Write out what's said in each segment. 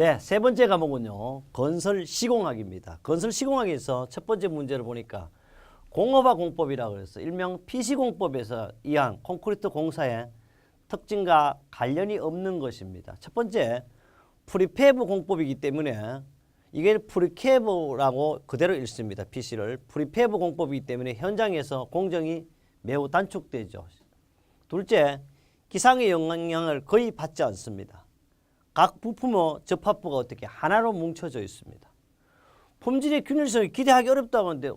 네, 세 번째 과목은요. 건설 시공학입니다. 건설 시공학에서 첫 번째 문제를 보니까 공업화 공법이라고 그래서 일명 PC공법에서 이한 콘크리트 공사의 특징과 관련이 없는 것입니다. 첫 번째, 프리패브 공법이기 때문에 이게 프리캐브라고 그대로 읽습니다. PC를. 프리패브 공법이기 때문에 현장에서 공정이 매우 단축되죠. 둘째, 기상의 영향을 거의 받지 않습니다. 각 부품의 접합부가 어떻게 하나로 뭉쳐져 있습니다. 품질의 균일성을 기대하기 어렵다고 하는데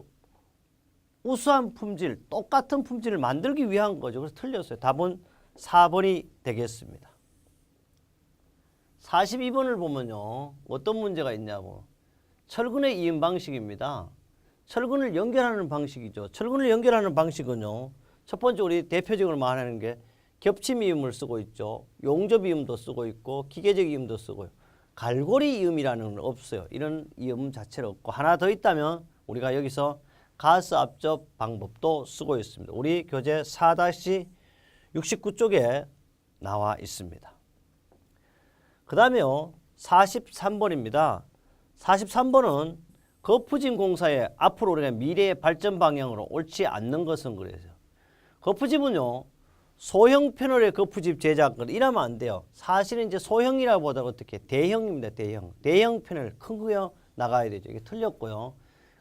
우수한 품질, 똑같은 품질을 만들기 위한 거죠. 그래서 틀렸어요. 답은 4번이 되겠습니다. 42번을 보면요. 어떤 문제가 있냐고. 철근의 이음 방식입니다. 철근을 연결하는 방식이죠. 철근을 연결하는 방식은요. 첫 번째 우리 대표적으로 말하는 게 겹침 이음을 쓰고 있죠. 용접 이음도 쓰고 있고 기계적 이음도 쓰고요. 갈고리 이음이라는 건 없어요. 이런 이음 자체는 없고 하나 더 있다면 우리가 여기서 가스 압접 방법도 쓰고 있습니다. 우리 교재 4-69쪽에 나와 있습니다. 그 다음에요. 43번입니다. 43번은 거푸집 공사의 앞으로 우리가 미래의 발전 방향으로 옳지 않는 것은 그래서 거푸집은요. 소형 패널의 거푸집 제작을 이러면 안 돼요. 사실은 이제 소형이라고 보다 어떻게 대형입니다. 대형 패널 큰 거 나가야 되죠. 이게 틀렸고요.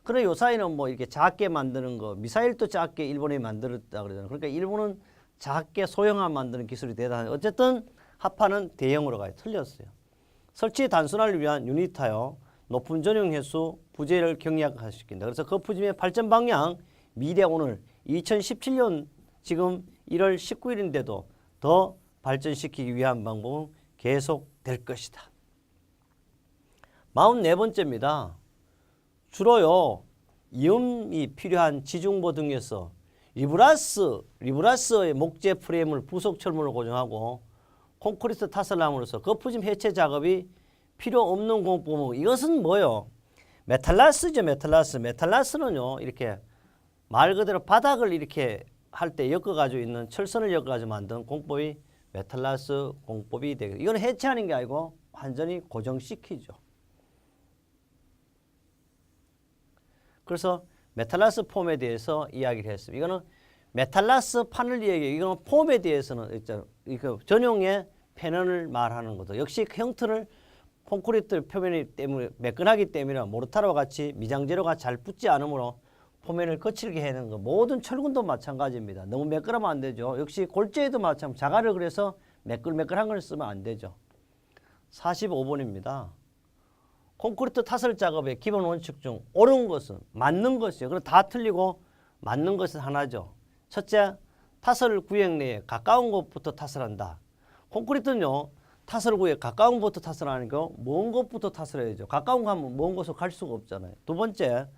그래 요 사이는 뭐 이렇게 작게 만드는 거 미사일도 작게 일본이 만들었다 그러잖아요. 그러니까 일본은 작게 소형화 만드는 기술이 대단해. 어쨌든 합판은 대형으로 가요. 틀렸어요. 설치 단순화를 위한 유니트하여 높은 전용 횟수 부재를 경약화시킨다. 그래서 거푸집의 발전 방향 미래 오늘 2017년 지금 1월 19일인데도 더 발전시키기 위한 방법은 계속될 것이다. 44번째입니다. 주로요. 이음이 필요한 지중보 등에서 리브라스의 목재 프레임을 부속 철문으로 고정하고 콘크리트 탓을 함으로써 거푸집 해체 작업이 필요 없는 공법은 이것은 뭐요? 메탈라스죠. 메탈라스는요. 이렇게 말 그대로 바닥을 이렇게 할 때 엮어가지고 있는 철선을 엮어가지고 만든 공법이 메탈라스 공법이 되겠습니다. 이건 해체하는 게 아니고 완전히 고정시키죠. 그래서 메탈라스 폼에 대해서 이야기를 했습니다. 이거는 메탈라스 판을 이야기해요. 이거는 폼에 대해서는 이거 전용의 패널을 말하는 거죠. 역시 형태를 콘크리트 표면이 때문에 매끈하기 때문에 모르타르와 같이 미장재료가 잘 붙지 않으므로 표면을 거칠게 해는 거. 모든 철근도 마찬가지입니다. 너무 매끈하면 안 되죠. 역시 골재도 마찬가지. 자갈을 그래서 매끌매끌한 걸 쓰면 안 되죠. 45번입니다. 콘크리트 타설 작업의 기본 원칙 중 옳은 것은 맞는 것이에요. 그럼 다 틀리고 맞는 것은 하나죠. 첫째, 타설 구역 내에 가까운 곳부터 타설한다. 콘크리트는요. 타설 구역 가까운 곳부터 타설하는 거 먼 곳부터 타설해야죠. 가까운 거 하면 먼 곳으로 갈 수가 없잖아요. 두 번째,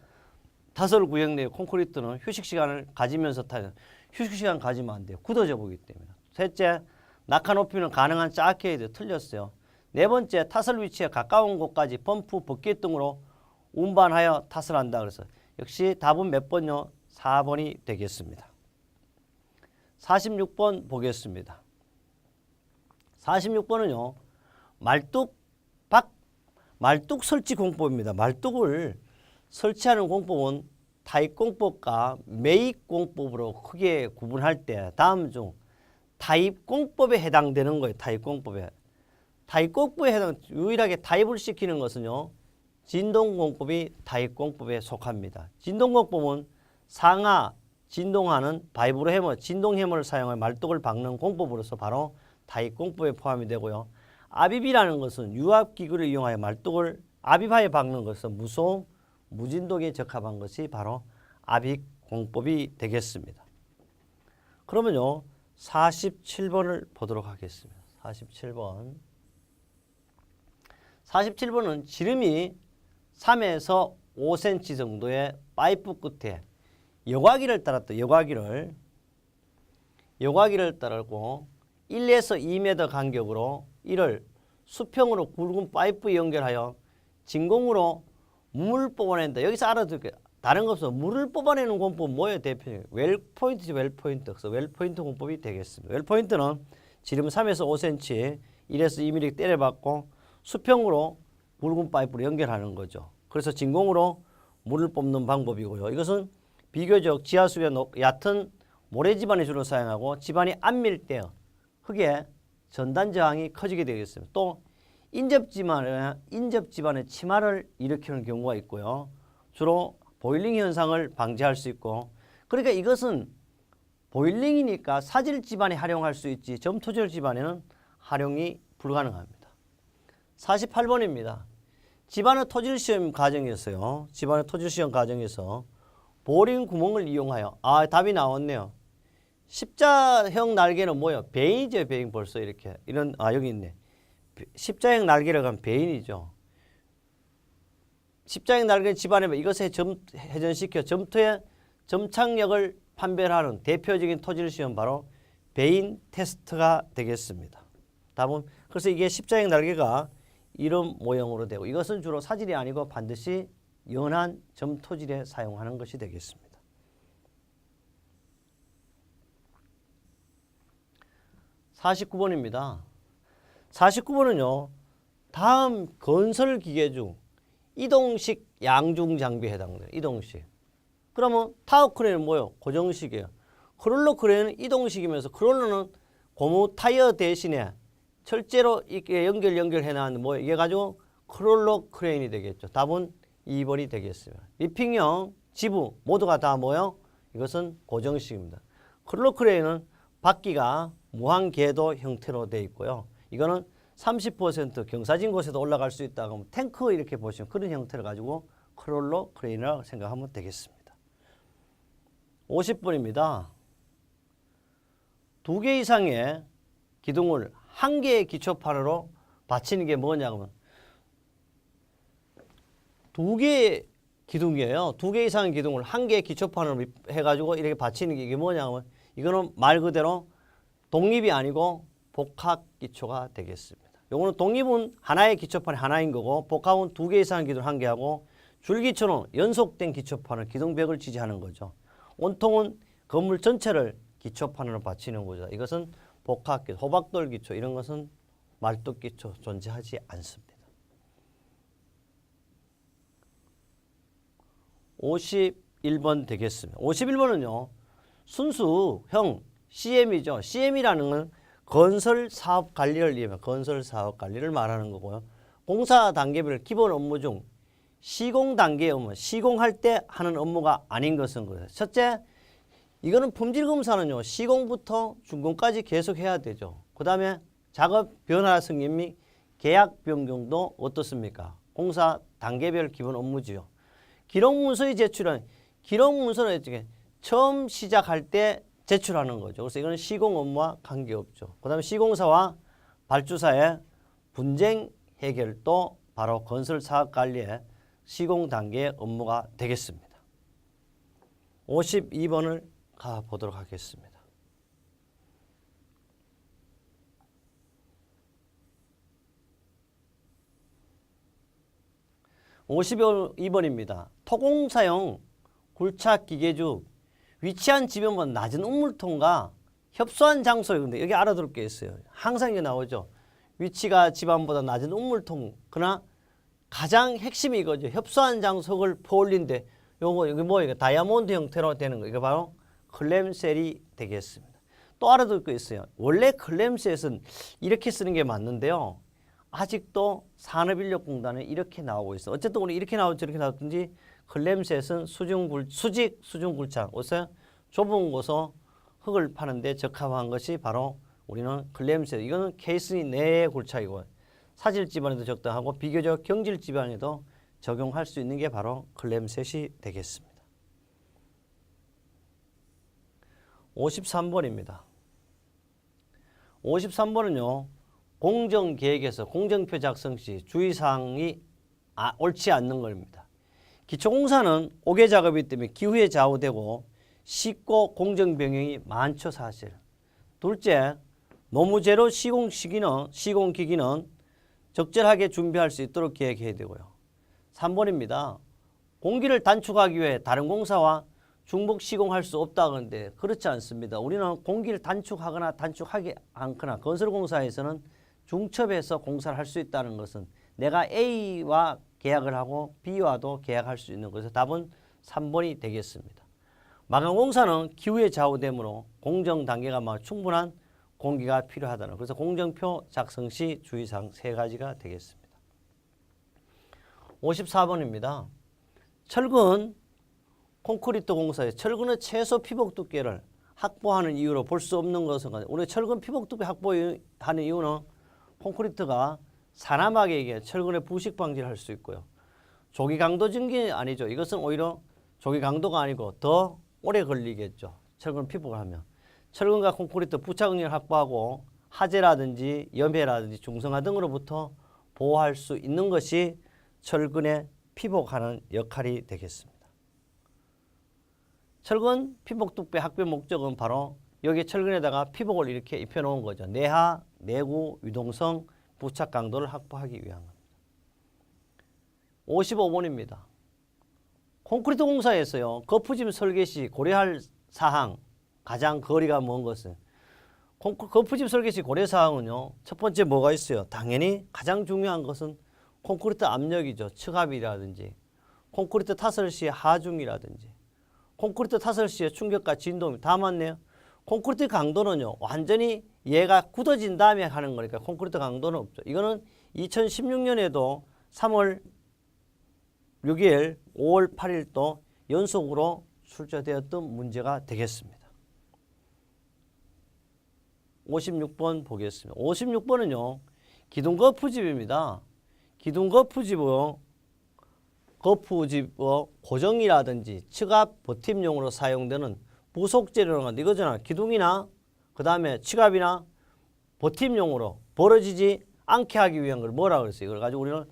타설 구역 내에 콘크리트는 휴식 시간을 가지면서 타야 돼요. 휴식 시간 가지면 안 돼요. 굳어져 보기 때문에. 셋째, 낙하 높이는 가능한 작게 해야 돼요. 틀렸어요. 네 번째, 타설 위치에 가까운 곳까지 펌프, 버킷 등으로 운반하여 타설한다. 그래서 역시 답은 몇 번요? 4번이 되겠습니다. 46번 보겠습니다. 46번은요. 말뚝 설치 공법입니다. 말뚝을 설치하는 공법은 타입 공법과 매입 공법으로 크게 구분할 때 다음 중 타입 공법에 해당되는 거예요. 타입 공법에 해당 유일하게 타입을 시키는 것은요. 진동 공법이 타입 공법에 속합니다. 진동 공법은 상하 진동하는 바이브로 해머, 진동 해머를 사용해 말뚝을 박는 공법으로서 바로 타입 공법에 포함이 되고요. 아비비라는 것은 유압 기구를 이용하여 말뚝을 아비바에 박는 것은 무소음, 무진동에 적합한 것이 바로 아비 공법이 되겠습니다. 그러면요. 47번을 보도록 하겠습니다. 47번은 지름이 3에서 5cm 정도의 파이프 끝에 여과기를 따랐다. 여과기를 따르고 1에서 2m 간격으로 이를 수평으로 굵은 파이프 연결하여 진공으로 물을 뽑아낸다. 여기서 알아둘게요. 다른 거 없어. 물을 뽑아내는 공법은 뭐예요? 대표적인 웰포인트죠. 웰포인트. 그래서 웰포인트 공법이 되겠습니다. 웰포인트는 지름 3에서 5cm, 1에서 2mm 때려박고 수평으로 붉은 파이프로 연결하는 거죠. 그래서 진공으로 물을 뽑는 방법이고요. 이것은 비교적 지하수의 얕은 모래지반에 주로 사용하고 지반이 안 밀대어 흙의 전단 저항이 커지게 되겠습니다. 또 인접지반의 침하를 일으키는 경우가 있고요. 주로 보일링 현상을 방지할 수 있고, 그러니까 이것은 보일링이니까 사질 지반에 활용할 수 있지 점토질 지반에는 활용이 불가능합니다. 48번입니다. 집안의 토질 시험 과정에서요. 집안의 토질 시험 과정에서 보링 구멍을 이용하여 답이 나왔네요. 십자형 날개는 뭐예요? 베인이죠. 베인 벌써 이렇게 이런 여기 있네. 십자형 날개를 하면 베인이죠. 십자형 날개 집안에 이것에 회전시켜 점토의 점착력을 판별하는 대표적인 토질 시험 바로 베인 테스트가 되겠습니다. 답은 그래서 이게 십자형 날개가 이런 모형으로 되고 이것은 주로 사질이 아니고 반드시 연한 점토질에 사용하는 것이 되겠습니다. 49번입니다. 49번은요. 다음 건설 기계 중 이동식 양중 장비에 해당돼요. 이동식. 그러면 타워 크레인은 뭐예요? 고정식이에요. 크롤러 크레인은 이동식이면서 크롤러는 고무 타이어 대신에 철제로 이렇게 연결해 놨는 뭐 이게 가지고 크롤러 크레인이 되겠죠. 답은 2번이 되겠습니다. 리핑형 지부 모두가 다 뭐예요? 이것은 고정식입니다. 크롤러 크레인은 바퀴가 무한 궤도 형태로 되어 있고요. 이거는 30% 경사진 곳에도 올라갈 수 있다고 하면 탱크 이렇게 보시면 그런 형태를 가지고 크롤러 크레인이라고 생각하면 되겠습니다. 50번입니다. 2개 이상의 기둥을 한 개의 기초판으로 받치는 게 뭐냐면 2개의 기둥이에요. 2개 이상의 기둥을 한 개의 기초판으로 해가지고 이렇게 받치는 게 이게 뭐냐면 이거는 말 그대로 독립이 아니고 복합 기초가 되겠습니다. 요거는 독립은 하나의 기초판이 하나인 거고 복합은 2개 이상의 기둥을 한 개 하고 줄기초는 연속된 기초판을 기둥벽을 지지하는 거죠. 온통은 건물 전체를 기초판으로 받치는 거죠. 이것은 복합 기초, 호박돌 기초 이런 것은 말뚝 기초 존재하지 않습니다. 51번 되겠습니다. 51번은요. 순수형 CM이죠. CM이라는 건 건설 사업 관리를 위해 건설 사업 관리를 말하는 거고요. 공사 단계별 기본 업무 중 시공 단계 업무, 시공할 때 하는 업무가 아닌 것은 그래요. 첫째, 이거는 품질 검사는요. 시공부터 준공까지 계속 해야 되죠. 그 다음에 작업 변화 승인 및 계약 변경도 어떻습니까? 공사 단계별 기본 업무지요. 기록 문서의 제출은 기록 문서는 처음 시작할 때 제출하는 거죠. 그래서 이거는 시공 업무와 관계없죠. 그 다음에 시공사와 발주사의 분쟁 해결도 바로 건설 사업 관리의 시공 단계의 업무가 되겠습니다. 52번을 가보도록 하겠습니다. 52번입니다. 토공사용 굴착 기계 중 위치한 지면보다 낮은 우물통과 협소한 장소에 근데 여기 알아둘 게 있어요. 항상 이게 나오죠. 위치가 지반보다 낮은 우물통 그러나 가장 핵심이 이거죠. 협소한 장소를 퍼올린데 요거 여기 뭐 이거 다이아몬드 형태로 되는 거 이거 바로 클램셀이 되겠습니다. 또 알아둘 거 있어요. 원래 클램셋은 이렇게 쓰는 게 맞는데요. 아직도 산업인력공단에 이렇게 나오고 있어. 어쨌든 우리 이렇게 나오든지 저렇게 나오든지 클램셋은 수직 수중굴착. 그래서 좁은 곳에 흙을 파는데 적합한 것이 바로 우리는 클램셋. 이거는 케이스 내의 굴착이고 사질 집안에도 적당하고 비교적 경질 집안에도 적용할 수 있는 게 바로 클램셋이 되겠습니다. 53번입니다. 53번은요. 공정계획에서 공정표 작성 시 주의사항이 옳지 않는 겁니다. 기초공사는 오개 작업이기 때문에 기후에 좌우되고 쉽고 공정변경이 많죠 사실. 둘째, 노무제로 시공기기는 적절하게 준비할 수 있도록 계획해야 되고요. 3번입니다. 공기를 단축하기 위해 다른 공사와 중복 시공할 수 없다 그런데 그렇지 않습니다. 우리는 공기를 단축하거나 단축하지 않거나 건설공사에서는 중첩해서 공사를 할 수 있다는 것은 내가 A와 계약을 하고 B와도 계약할 수 있는 것에서 답은 3번이 되겠습니다. 마감공사는 기후에 좌우되므로 공정 단계가 충분한 공기가 필요하다는, 그래서 공정표 작성 시 주의사항 3가지가 되겠습니다. 54번입니다. 철근 콘크리트 공사의 철근의 최소 피복 두께를 확보하는 이유로 볼 수 없는 것은, 우리 철근 피복 두께 확보하는 이유는 콘크리트가 사람에게 철근의 부식 방지를 할 수 있고요. 조기 강도 증기 아니죠. 이것은 오히려 조기 강도가 아니고 더 오래 걸리겠죠. 철근 피복을 하면. 철근과 콘크리트 부착 능력을 확보하고 화재라든지 염해라든지 중성화 등으로부터 보호할 수 있는 것이 철근의 피복하는 역할이 되겠습니다. 철근 피복 두께 확보 목적은 바로 여기 철근에다가 피복을 이렇게 입혀 놓은 거죠. 내하, 내구, 유동성, 부착 강도를 확보하기 위한 겁니다. 55번입니다. 콘크리트 공사에서요, 거푸집 설계 시 고려할 사항, 가장 거리가 먼 것은, 거푸집 설계 시 고려 사항은요, 첫 번째 뭐가 있어요? 당연히 가장 중요한 것은 콘크리트 압력이죠. 측압이라든지, 콘크리트 타설 시의 하중이라든지, 콘크리트 타설 시의 충격과 진동, 다 맞네요. 콘크리트 강도는요, 완전히 얘가 굳어진 다음에 하는 거니까 콘크리트 강도는 없죠. 이거는 2016년에도 3월 6일, 5월 8일도 연속으로 출제되었던 문제가 되겠습니다. 56번 보겠습니다. 56번은요, 기둥 거푸집입니다. 기둥 거푸집은 고정이라든지 측압 버팀용으로 사용되는 부속 재료라는 건데, 이거잖아. 기둥이나 그 다음에 측압이나 버팀용으로 벌어지지 않게 하기 위한 걸 뭐라 그랬어요? 이걸 가지고 우리는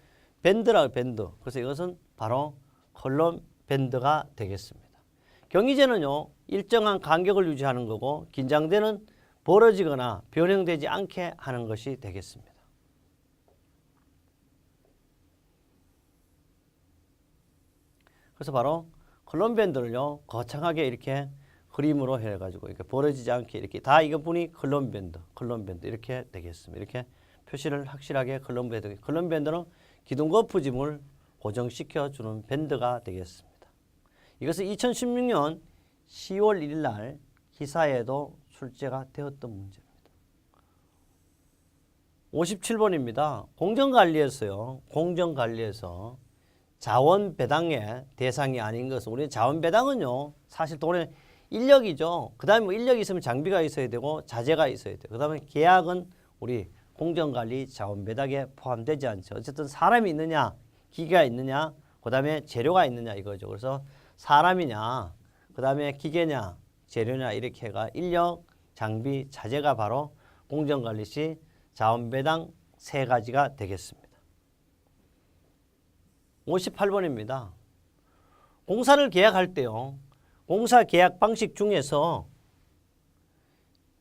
밴드라고, 밴드. 그래서 이것은 바로 컬럼 밴드가 되겠습니다. 경위제는요, 일정한 간격을 유지하는 거고, 긴장대는 벌어지거나 변형되지 않게 하는 것이 되겠습니다. 그래서 바로 컬럼 밴드를요, 거창하게 이렇게 그림으로 해가지고 이렇게 벌어지지 않게 이렇게 다 이것뿐이 컬럼 밴드 이렇게 되겠습니다. 이렇게 표시를 확실하게 컬럼 밴드는 기둥 거푸집을 고정시켜주는 밴드가 되겠습니다. 이것은 2016년 10월 1일 날 기사에도 출제가 되었던 문제입니다. 57번입니다. 공정관리에서 자원 배당의 대상이 아닌 것은, 우리 자원 배당은요, 사실 돈의 인력이죠. 그 다음에 인력이 있으면 장비가 있어야 되고 자재가 있어야 돼요. 그 다음에 계약은 우리 공정관리 자원 배당에 포함되지 않죠. 어쨌든 사람이 있느냐, 기계가 있느냐, 그 다음에 재료가 있느냐 이거죠. 그래서 사람이냐, 그 다음에 기계냐, 재료냐 이렇게 해가 인력, 장비, 자재가 바로 공정관리 시 자원 배당 3가지가 되겠습니다. 58번입니다. 공사를 계약할 때요, 공사 계약 방식 중에서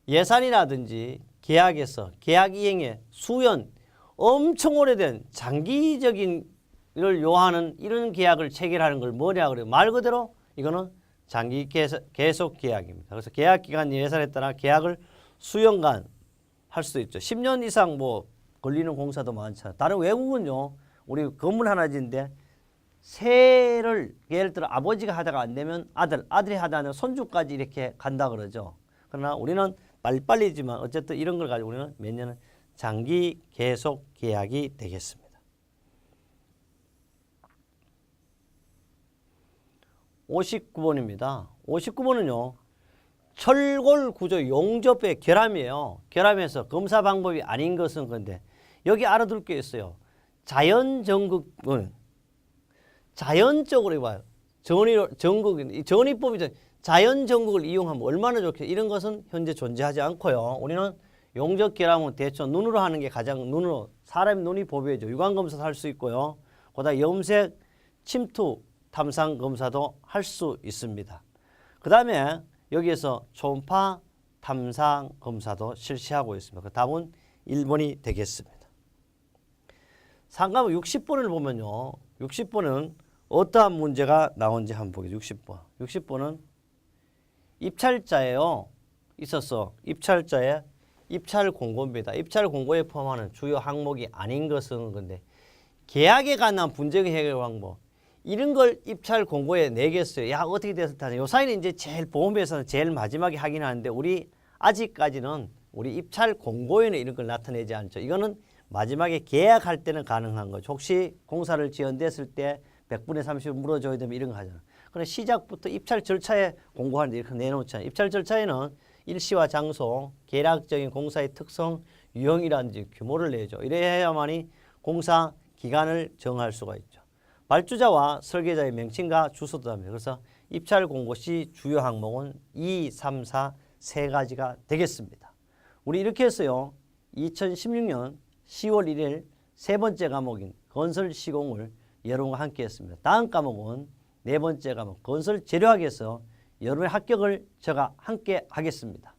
예산이라든지 계약에서 계약 이행의 수연, 엄청 오래된 장기적인 를 요하는 이런 계약을 체결하는 걸 뭐냐 그래요? 말 그대로 이거는 장기 계속 계약입니다. 그래서 계약 기간 예산에 따라 계약을 수연간 할 수 있죠. 10년 이상 걸리는 공사도 많잖아요. 다른 외국은요, 우리 건물 하나 짓는데 세를 예를 들어 아버지가 하다가 안 되면 아들이 하다 안 되면 손주까지 이렇게 간다 그러죠. 그러나 우리는 빨리빨리지만 어쨌든 이런 걸 가지고 우리는 몇 년은 장기 계속 계약이 되겠습니다. 59번입니다. 59번은요, 철골 구조 용접의 결함이에요. 결함에서 검사 방법이 아닌 것은 건데, 여기 알아둘 게 있어요. 자연전극은 자연적으로 봐요. 전이법이죠. 자연전극을 이용하면 얼마나 좋겠어요. 이런 것은 현재 존재하지 않고요. 우리는 용접 결함은 대충 눈으로 하는 게 가장, 눈으로 사람의 눈이 보배죠. 유관검사도 할 수 있고요. 그다음 염색, 침투 탐상 검사도 할 수 있습니다. 그 다음에 여기에서 초음파 탐상 검사도 실시하고 있습니다. 그 답은 1번이 되겠습니다. 상가번 60번을 보면요, 60번은 어떠한 문제가 나온지 한번 보겠습니다. 60번은 입찰자에요, 있어서 입찰자에 입찰 공고입니다. 입찰 공고에 포함하는 주요 항목이 아닌 것은 건데, 계약에 관한 분쟁 해결 방법 이런 걸 입찰 공고에 내겠어요. 야 어떻게 됐을 때 요 사이는 이제 제일 보험회사는 제일 마지막에 하긴 하는데 우리 아직까지는 우리 입찰 공고에는 이런 걸 나타내지 않죠. 이거는 마지막에 계약할 때는 가능한 거죠. 혹시 공사를 지연됐을 때 100분의 30을 물어줘야 되면 이런 거 하잖아. 그럼 시작부터 입찰 절차에 공고하는데 이렇게 내놓잖아요. 입찰 절차에는 일시와 장소, 계략적인 공사의 특성, 유형이라든지 규모를 내죠. 이래야만이 공사 기간을 정할 수가 있죠. 발주자와 설계자의 명칭과 주소도 합니다. 그래서 입찰 공고 시 주요 항목은 2, 3, 4 세 가지가 되겠습니다. 우리 이렇게 했어요. 2016년 10월 1일 세 번째 과목인 건설 시공을 여러분과 함께 했습니다. 다음 과목은 네 번째 과목 건설 재료학에서 여러분의 합격을 제가 함께 하겠습니다.